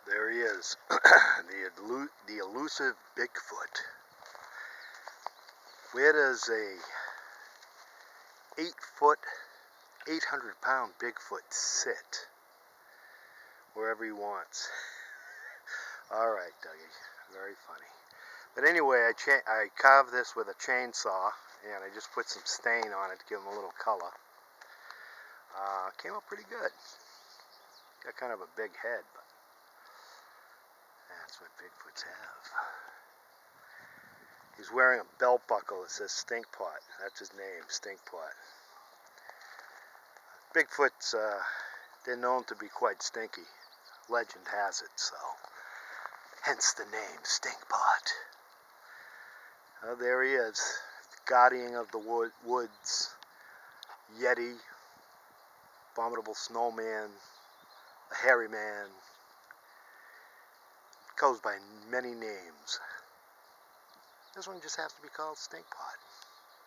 There he is, the elusive Bigfoot. Where does a 8-foot, 800-pound Bigfoot sit? Wherever he wants. Alright, Dougie. Very funny. But anyway, I carved this with a chainsaw, and I just put some stain on it to give him a little color. Came out pretty good. Got kind of a big head, but that's what Bigfoots have. He's wearing a belt buckle that says StinkPot. That's his name, StinkPot. Bigfoots, they're known to be quite stinky. Legend has it, so hence the name StinkPot. Oh, there he is, guardian of the woods, Yeti, abominable snowman, a hairy man. Goes by many names. This one just has to be called StinkPot.